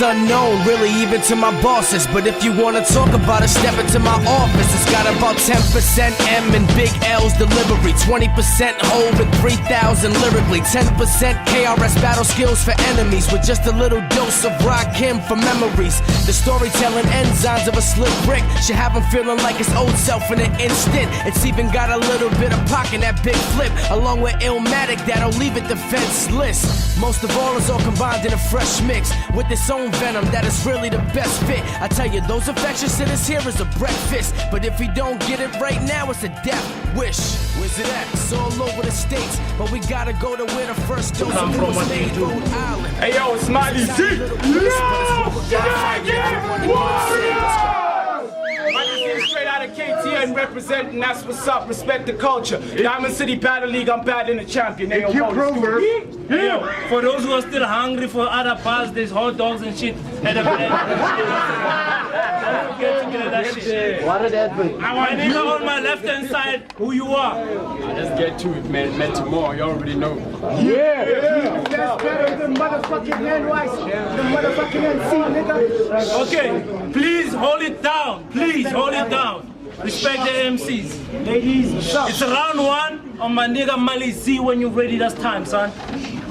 unknown, really even to my bosses. But if you wanna talk about it, step into my office. It's got about 10% M and big L's delivery, 20% Hov and 3,000 lyrically, 10% KRS battle skills for enemies, with just a little dose of Rakim for memories. The storytelling enzymes of a slick brick should have him feeling like his old self in an instant. It's even got a little bit of Pac in that big flip, along with Illmatic that'll leave it defenseless. Most of all, it's all combined in a fresh mix with its own venom that is really the best fit. I tell you, those infectious sinners here is a breakfast, but if we don't get it right now, it's a death wish. Where's it at? It's all over the states, but we gotta go to where the first dose of it was made, Rhode Island. Hey yo, it's Maliz. Straight out of KTN representing, that's what's up, respect the culture. Diamond City Battle League, I'm battling the champion. Hey, yo, for those who are still hungry for other bars, there's hot dogs and shit at the back. Don't forget to get that shit. What did that be? I want nigga on my left hand side, who you are. Let's get to it, man. Metamore, you already know. Yeah. That's better than motherfucking NYC. The motherfucking MC, nigga. Okay, please hold it down. Please hold it down. Respect the MCs. Ladies, it's round one on my nigga Maliz. When you're ready, that's time, son.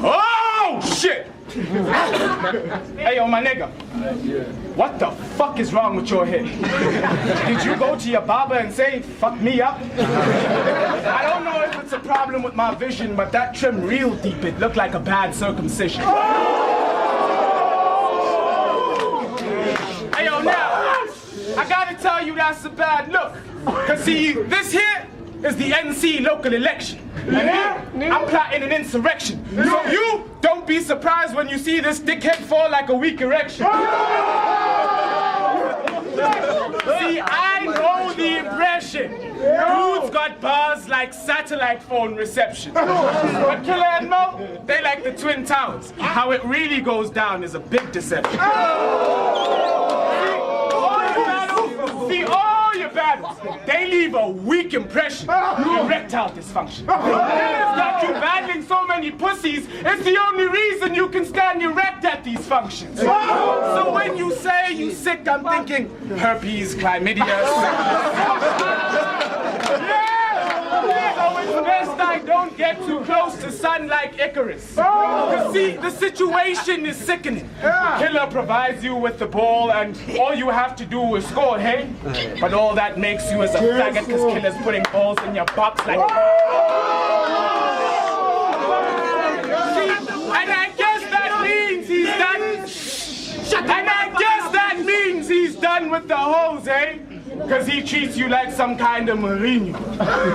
Oh, shit! Hey, yo, my nigga. What the fuck is wrong with your head? Did you go to your barber and say, fuck me up? I don't know if it's a problem with my vision, but that trim real deep, it looked like a bad circumcision. Hey, yo, now, I gotta tell you that's a bad look. Cause see, this here is the NC local election. And here, I'm plotting an insurrection. So you don't be surprised when you see this dickhead fall like a weak erection. See, I know the impression. Dudes got bars like satellite phone reception. But Killer and Mo, they like the Twin Towers. How it really goes down is a big deception. See, all your battles, they leave a weak impression. Erectile dysfunction. It's got you battling so many pussies, it's the only reason you can stand erect at these functions. So when you say you sick, I'm thinking herpes, chlamydia, so it's best I don't get too close to sun like Icarus. You see, the situation is sickening. Killer provides you with the ball and all you have to do is score, hey? But all that makes you is a faggot because Killer's putting balls in your box like... And I guess that means he's done... And I guess that means he's done with the hoes, eh? Because he treats you like some kind of Mourinho.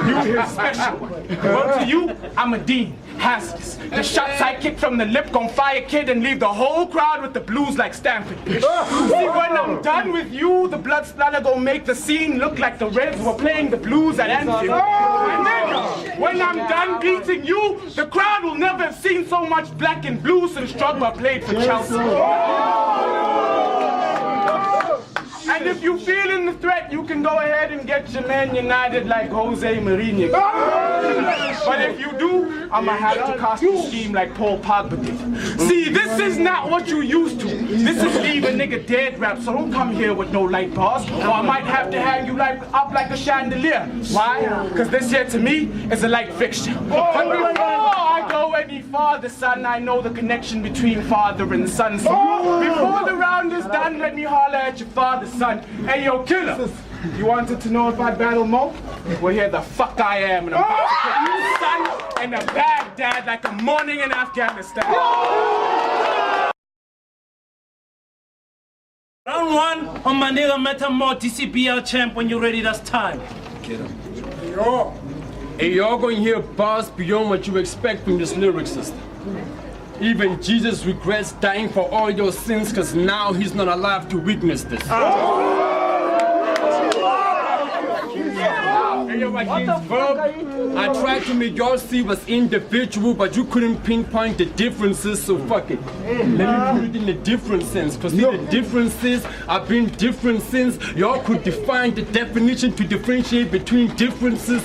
You his special one. Well, to you, I'm a Dean. Hazardous. The shots I kick from the lip gon' fire kid and leave the whole crowd with the blues like Stanford. See, when I'm done with you, the blood splatter gon' make the scene look like the Reds were playing the blues at Anfield. And then, when I'm done beating you, the crowd will never have seen so much black and blue since Drogba played for Chelsea. And if you feeling the threat, you can go ahead and get your man united like Jose Mourinho. But if you do, I'ma have to cost the scheme like Paul Pogba did. See, this is not what you used to. This is leave a nigga dead rap, so don't come here with no light bars, or I might have to hang you up like a chandelier. Why? Because this here to me is a light fixture. But before I go any farther, son, I know the connection between father and son. So before the round is done, let me holler at your father, son. Hey, yo, Killer, you wanted to know if I battle Mo? Well, here the fuck I am, and I'm about to put you, son, in a Baghdad like a morning in Afghanistan. Round one on my nigga Metamore, DCBL champ. When you're ready, that's time. Get him. Hey, y'all gonna hear bars beyond what you expect from this lyric system. Even Jesus regrets dying for all your sins because now he's not alive to witness this. Hey, yo, my king's verb, I tried to make y'all see what's individual, but you couldn't pinpoint the differences, so fuck it. Let me put it in a different sense, because the differences have been different since y'all could define the definition to differentiate between differences.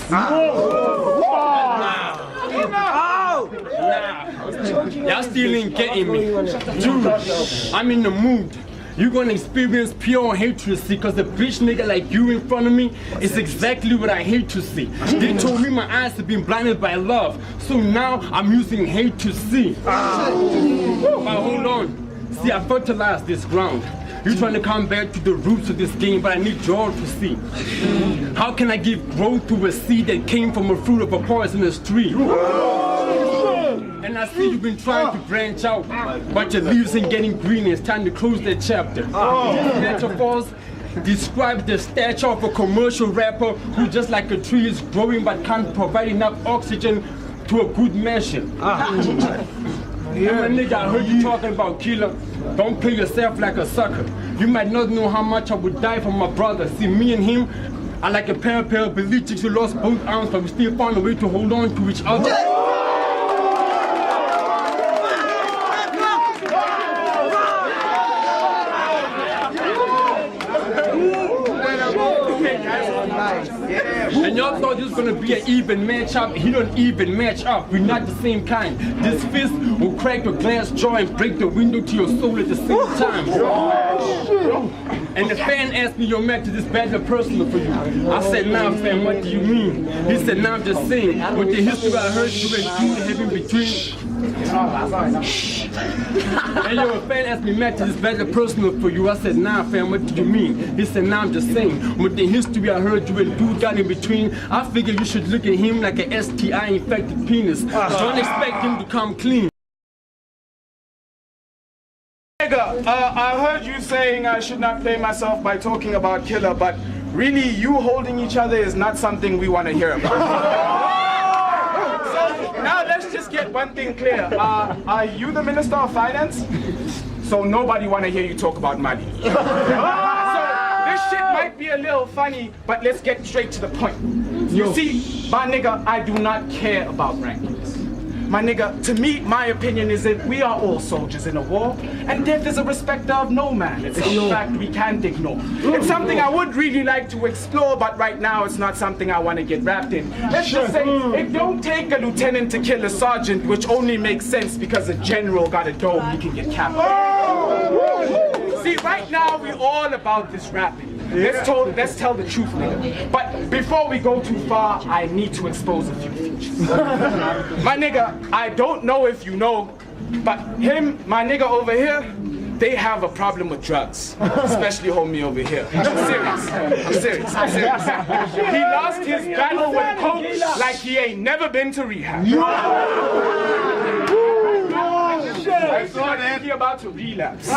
Y'all still ain't getting me. Dude, I'm in the mood. you're gonna experience pure hatred, see, cause a bitch nigga like you in front of me is exactly what I hate to see. They told me my eyes have been blinded by love, so now I'm using hate to see. But hold on, see, I fertilized this ground. You're trying to come back to the roots of this game, but I need y'all to see. How can I give growth to a seed that came from a fruit of a poisonous tree? And I see you've been trying to branch out, but your leaves ain't getting green. It's time to close that chapter. These metaphors describe the stature of a commercial rapper who just like a tree is growing but can't provide enough oxygen to a good measure. Yeah, my nigga, I heard you talking about killer. Don't play yourself like a sucker. You might not know how much I would die for my brother. See, me and him are like a pair of bleachers who lost both arms, but we still found a way to hold on to each other. And y'all thought this was gonna be an even matchup. He don't even match up. We're not the same kind. This fist will crack your glass jaw and break the window to your soul at the same time. And the fan asked me, yo, Matt, is this better personal for you? I said, nah, fam, what do you mean? He said, nah, I'm just saying. With the history I heard, you and Jude having between. And yo, a fan asked me, Matt, is this better personal for you? I said, nah, fam, what do you mean? He said, nah, I'm just saying. With the history I heard, you and Dude got in between. I figured you should look at him like an STI-infected penis. Don't expect him to come clean. I heard you saying I should not play myself by talking about killer, but really you holding each other is not something we want to hear about. So now let's just get one thing clear. Are you the Minister of Finance? So nobody want to hear you talk about money. So this shit might be a little funny, but let's get straight to the point. You see, my nigga, I do not care about rankings. My nigga, to me, my opinion is that we are all soldiers in a war, and death is a respecter of no man. It's a fact we can't ignore. It's something I would really like to explore, but right now it's not something I want to get wrapped in. Let's just say, it don't take a lieutenant to kill a sergeant, which only makes sense because a general got a dome he can get captured. See, right now we all about this rapping. Let's tell the truth, nigga. But before we go too far, I need to expose a few features. My nigga, I don't know if you know, but him, my nigga over here, they have a problem with drugs. Especially homie over here. I'm serious. He lost his battle with coke like he ain't never been to rehab. I thought he about to relapse.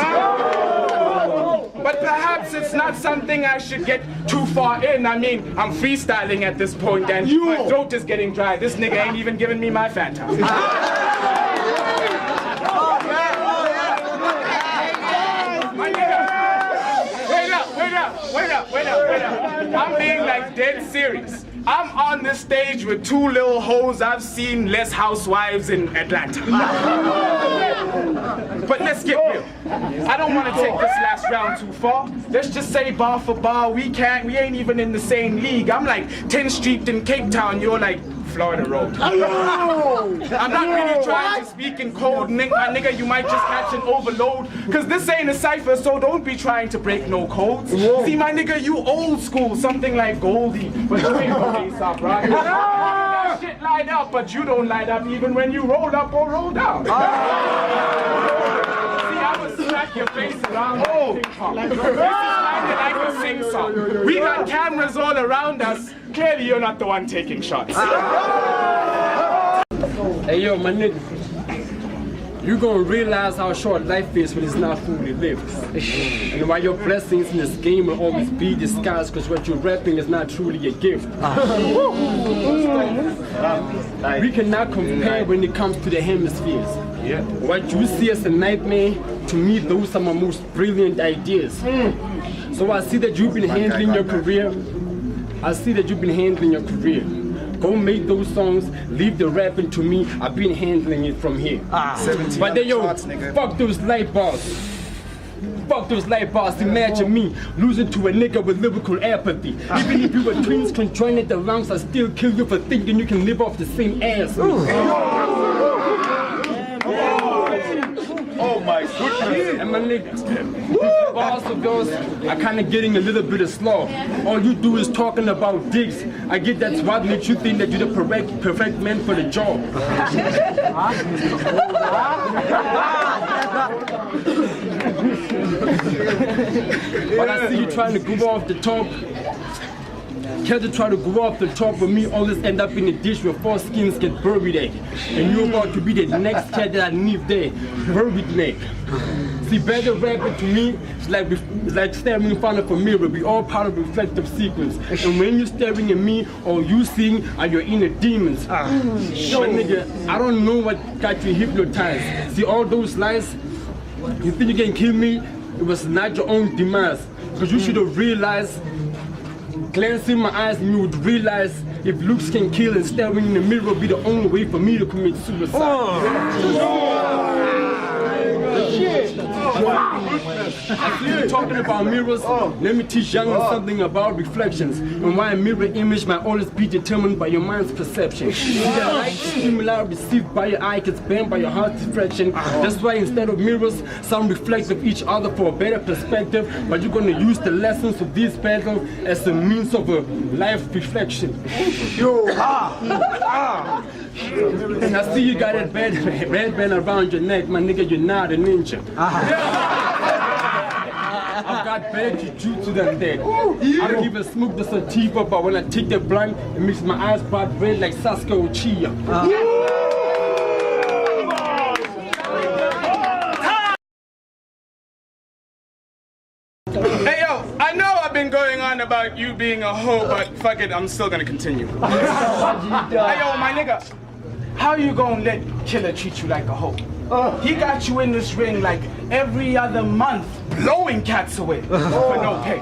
But perhaps it's not something I should get too far in. I mean, I'm freestyling at this point and my throat is getting dry. This nigga ain't even giving me my Fanta. My nigga, wait up. I'm being like dead serious. I'm on this stage with two little hoes I've seen less housewives in Atlanta. But let's get real. I don't want to take this last round too far. Let's just say bar for bar, we ain't even in the same league. I'm like 10th Street in Cape Town, you're like Florida Road. I'm not really trying to speak in code, my nigga, you might just catch an overload. Cause this ain't a cipher, so don't be trying to break no codes. See, my nigga, you old school, something like Goldie, but you ain't no Aesop, right? That shit light up, but you don't light up even when you roll up or roll down. See, I would smack your face around like ping pong. This is like a sing song. We got cameras all around us. Clearly, you're not the one taking shots. Hey, yo, my nigga. You're gonna realize how short life is when it's not fully lived. And why your blessings in this game will always be disguised, because what you're rapping is not truly a gift. We cannot compare when it comes to the hemispheres. What you see as a nightmare, to me, those are my most brilliant ideas. So I see that you've been handling your career. Go make those songs, leave the rapping to me. I've been handling it from here. But then yo, fuck those light bars. Imagine me losing to a nigga with lyrical apathy. Even if you were twins conjoined the lungs, I still kill you for thinking you can live off the same ass. my goodness. And my nigga, these bars of yours are kind of getting a little bit of slow. All you do is talking about dicks. I get that's what makes you think that you're the perfect man for the job. But I see you trying to go off the top. Care to try to go off the top with me, always end up in a dish where 4 skins get buried egg. And you're about to be the next cat that I leave there, buried neck. See, better rapping to me, it's like staring in front of a mirror. We all part of a reflective sequence. And when you're staring at me, all you seeing are your inner demons. But nigga, I don't know what got you hypnotized. See, all those lies, you think you can kill me? It was not your own demise. Because you should have realized, glancing my eyes, and you would realize if looks can kill and staring in the mirror would be the only way for me to commit suicide. I see you talking about mirrors. Let me teach young something about reflections and why a mirror image might always be determined by your mind's perception. The light stimuli received by your eye gets bent by your heart's reflection. That's why instead of mirrors, some reflect of each other for a better perspective, but you're going to use the lessons of this battle as a means of a life reflection. And I see you got that red band around your neck, my nigga, you're not a ninja. I've got better jujutsu than that. I don't even smoke the sativa, but when I take the blunt, it makes my eyes bright red like Sasuke Uchiha. Hey yo, I know I've been going on about you being a hoe, but fuck it, I'm still gonna continue. Hey yo, my nigga, how you gonna let Killer treat you like a hoe? He got you in this ring like every other month, blowing cats away for no pay.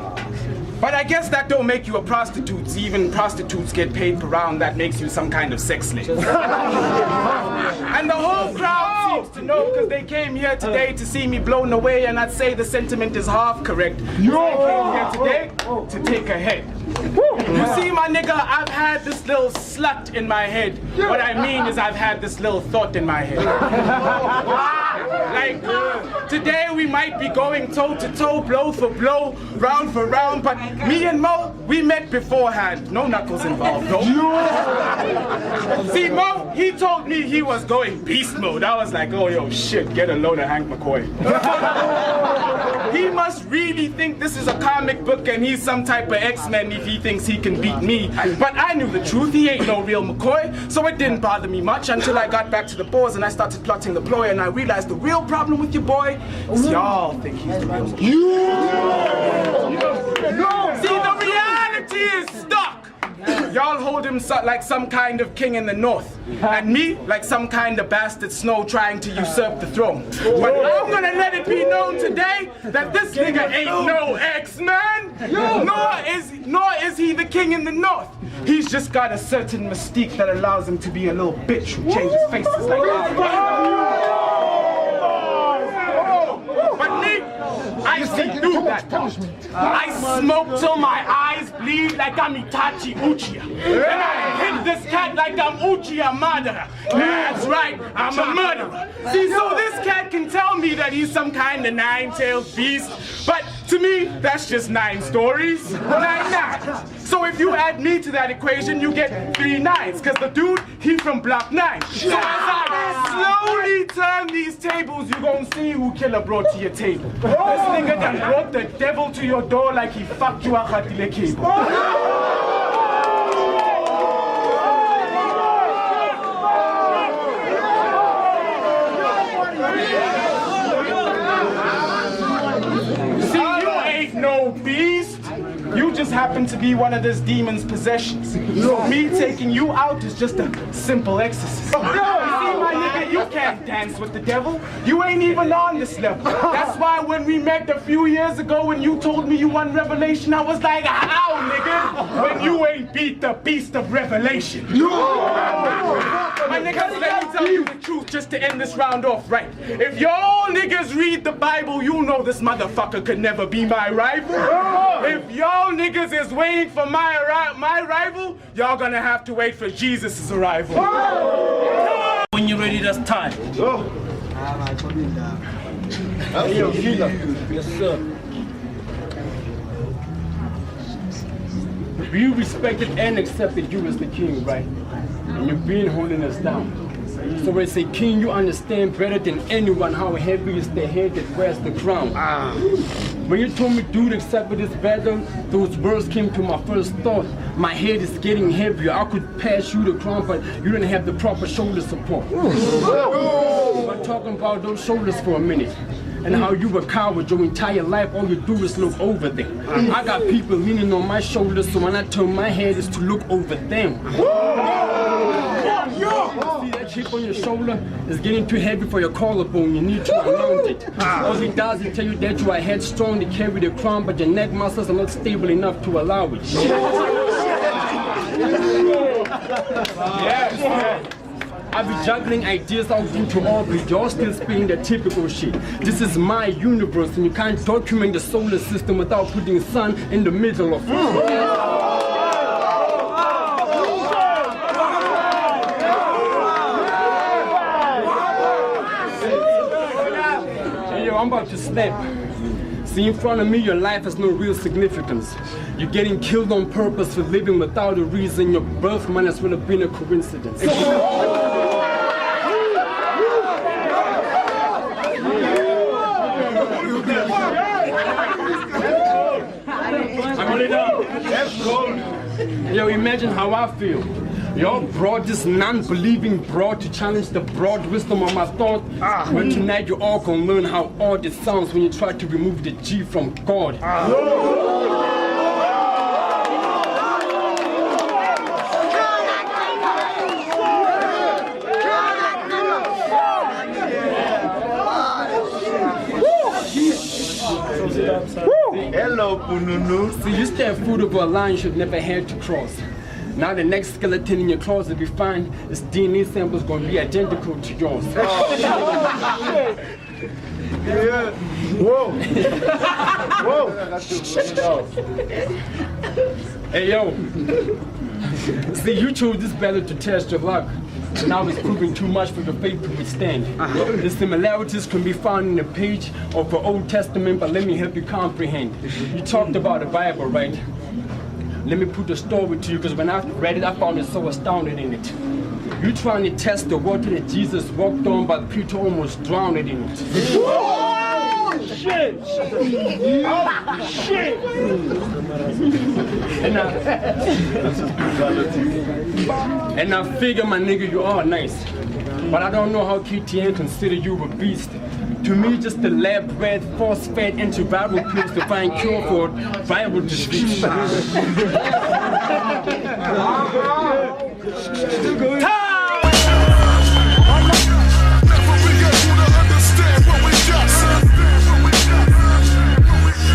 But I guess that don't make you a prostitute. Even prostitutes get paid per round. That makes you some kind of sex slave. And the whole crowd seems to know because they came here today to see me blown away, and I'd say the sentiment is half correct. I came here today to take a head. You see, my nigga, I've had this little slut in my head. What I mean is I've had this little thought in my head. Like, today we might be going toe to toe, blow for blow, round for round, but me and Mo, we met beforehand. No knuckles involved, though. See, Mo, he told me he was going beast mode. I was like, oh, yo, shit, get a load of Hank McCoy. He must really think this is a comic book and he's some type of X-Men if he thinks he can beat me. But I knew the truth, he ain't no real McCoy, so it didn't bother me much until I got back to the boards and I started plotting the ploy, and I realized the real problem with your boy is y'all think he's the real McCoy. See, the reality is stuck. Y'all hold him like some kind of king in the north, and me like some kind of bastard Snow trying to usurp the throne. But I'm gonna let it be known today that this nigga ain't no X-Man, nor is he the king in the north. He's just got a certain mystique that allows him to be a little bitch who changes faces like that. But me, I see through that part. I smoke till my eyes bleed like I'm Itachi Uchiha. And I hit this cat like I'm Uchiha Madara. That's right, I'm a murderer. See, so this cat can tell me that he's some kind of 9-tailed beast, but to me, that's just 9 stories. 9 nines. So if you add me to that equation, you get 3 nines, because the dude, he from block 9. So as I slowly turn these tables, you gon' see who Killer brought to your table. This nigga that brought the devil to your door like he fucked you a khatile cable. No beast, you just happen to be one of this demon's possessions. So me taking you out is just a simple exorcism. See, my nigga, you can't dance with the devil. You ain't even on this level. That's why when we met a few years ago when you told me you won Revelation, I was like, how, nigga? When you ain't beat the beast of Revelation. My niggas, let me tell you the truth just to end this round off right. If y'all niggas read the Bible, you know this motherfucker could never be my rival. If y'all niggas is waiting for my rival, y'all gonna have to wait for Jesus' arrival. When you're ready, that's time. Hey, yo, Killer. Yes, sir. We respected and accepted you as the king, right? And you've been holding us down. So when I say king, you understand better than anyone how heavy is the head that wears the crown. When you told me, dude, accept this battle, those words came to my first thought. My head is getting heavier. I could pass you the crown, but you didn't have the proper shoulder support. But talking about those shoulders for a minute. And how you were coward your entire life, all you do is look over them. I got people leaning on my shoulders, so when I turn my head, it's to look over them. See that chip on your shoulder is getting too heavy for your collarbone, you need to unmount it. All he does is tell you that you are headstrong to carry the crown, but your neck muscles are not stable enough to allow it. I be juggling ideas out into orbit, you're still spinning the typical shit. This is my universe, and you can't document the solar system without putting sun in the middle of it. Hey, yo, I'm about to snap. See, in front of me, your life has no real significance. You're getting killed on purpose for living without a reason. Your birth might as well have been a coincidence. Yo, imagine how I feel. Y'all brought this non-believing broad to challenge the broad wisdom of my thought. But tonight you all gonna learn how odd it sounds when you try to remove the G from God. Hello, Pununu. See, you stand foot over a line you should never had to cross. Now the next skeleton in your closet we find is DNA samples going to be identical to yours. Yeah. Whoa. Whoa. Hey, yo. See, you chose this battle to test your luck. And now it's proving too much for your faith to withstand. The similarities can be found in the page of the Old Testament, but let me help you comprehend. You talked about the Bible, right? Let me put the story to you, because when I read it, I found it so astounding in it. You're trying to test the water that Jesus walked on, but Peter almost drowned in it. Oh, shit! Oh, shit! And I figure, my nigga, you are nice. But I don't know how KTN consider you a beast. To me, just the lab-bred, force-fed antiviral pills to find cure for viral disease.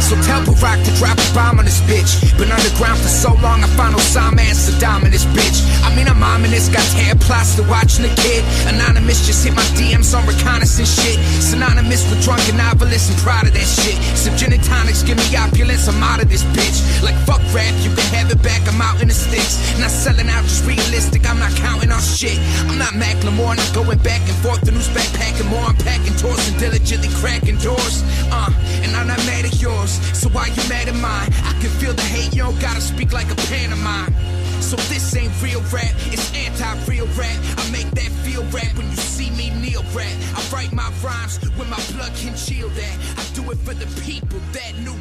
So tell Barack to drop a bomb on this bitch. Been underground for so long, I found Osama and Saddam in this bitch. I mean, I'm ominous, got hair plaster watching the kid. Anonymous just hit my DMs on reconnaissance shit. Synonymous with drunken novelists and proud of that shit. Some gin and tonics give me opulence, I'm out of this bitch. Like fuck rap, you can have it back, I'm out in the sticks. Not selling out, just realistic, I'm not counting on shit. I'm not Macklemore, not going back and forth. The news backpacking more, I'm packing tours and diligently cracking doors. And I'm not mad at yours, so why you mad at mine? I can feel the hate, you don't gotta speak like a pantomime. So this ain't real rap, it's anti-real rap. I make that feel rap when you see me kneel rap. I write my rhymes when my blood can chill that. I do it for the people that knew